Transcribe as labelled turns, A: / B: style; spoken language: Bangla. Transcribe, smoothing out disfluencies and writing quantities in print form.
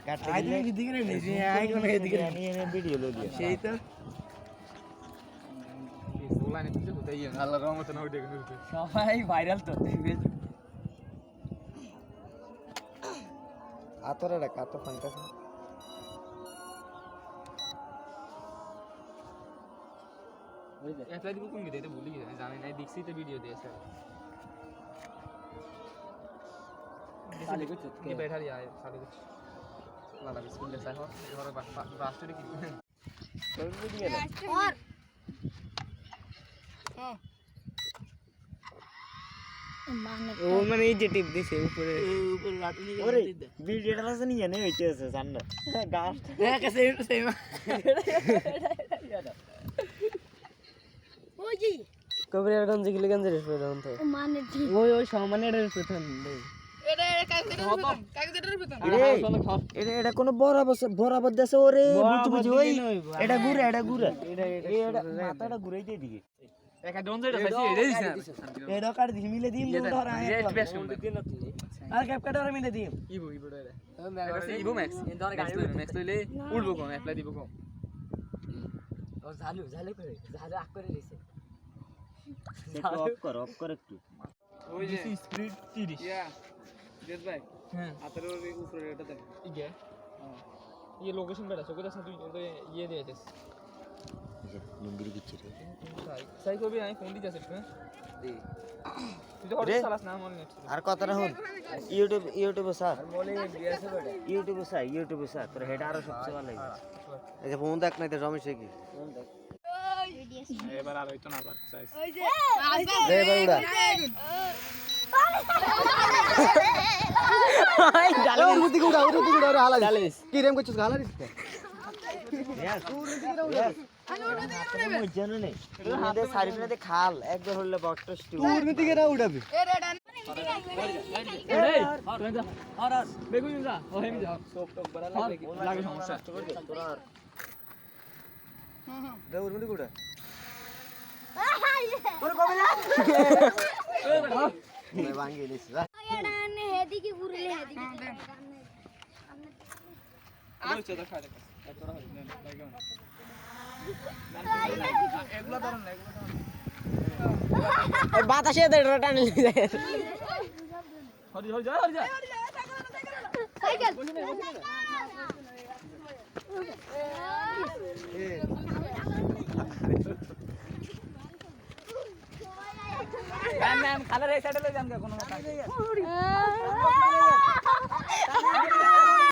A: কাটতে গেলে এদিকে নেই আই কোন এদিকে নিয়ে ভিডিও লইলি সেই তো
B: বলানি তো হতেই না আল্লাহর রহমতে না ওইটা কিন্তু
A: সবাই ভাইরাল তো আতরে রাখ আতো ফাঙ্কাস
B: অ্যাপ্লাই দিব কোন ভিডিওতে ভুলি গেছি জানি না দেখছি তো ভিডিও দিয়েছে
A: साले को चुत
B: ये बैठा रिया है साले कुछ वाला बिस्कुट जैसा है और रास्ते की
A: कोई वीडियो है
C: और
A: ও মানে এই যে টিপ দিছে উপরে লাঠি নিয়ে ওরে ভিডিওটা লাসে নিয়ে নে হইতেছে সামনে গাছ হ্যাঁ কে সেম সেম
C: ওই জি
A: কবরিয়ার গঞ্জ গিলে গঞ্জ রে প্রথম তো
C: মানে ঠিক
A: ওই সমানে এর প্রথম এটা কোন বরাবর দেশে ওরে বুঝি ওই এটা ঘুরে এটা মাথাটা ঘুরাই দিয়ে দিকে
B: একা ডন যেটা খাইছি এটাই দিছে
A: এটা কাট দি মিলে দিম ধর আর ক্যাপ কাটার মিলে দিম
B: ইবো রে ইবো ম্যাক্স এন ধরে গাড়ি ম্যাক্স লইলে উড়বো কোন অ্যাপ্লাই দিব কোন
A: ও ঝালু করে ঝালু আক করে দিছে অফ কর একটু
B: ওই যে স্পিড 30 ইয়া জেদ ভাই হ্যাঁ আতর উপরে এটা দেখ ইগে ये लोकेशन पे रखो जैसे तू ये दे दे
A: लुंगी किच्ची रे
B: साई को भी आई फोन दी जा सकते हैं दे तू तो और साला नाम और नेट
A: আর কথা না হন ইউটিউবে স্যার বলে দিয়েছে বড় ইউটিউবে স্যার তোর হেড আরো সবচেয়ে ভালো লাগে এই যে ফোন দেখ না তো রমেশ কি ফোন দেখ
B: এবার আর হইতো না পার সাইজ
C: ওই যে
A: দে ভাই উড়া ভাই ডালে উড়তি উড়া হালা ডালিস কি রেম কইছস হালা দিস ইয়ার উড়তি উড়া আমি জানো নাই আমাদের সারিফিনাতে খাল একবার হলে বট্ট স্টু উড়তি কেরা উড়াবে
C: এ রেডান
B: এই আর বেগুন যা ও হেমি যা সব টক বড় লাগে সমস্যা
A: তোরা দে উড়তি উড়া ওরে কবে না मैं वांगे लिस
C: রেডান হেদিকে ঘুরলে হেদিকে
B: ওই চোদা খা দে তোরা লাগে এগুলা ধরন না
A: এই বাতাসে দে টানে নিয়ে যায়
B: হরি যা
C: সাইকেল
B: ম্যাম কালার এই সাইডে লই যান কোনো কথা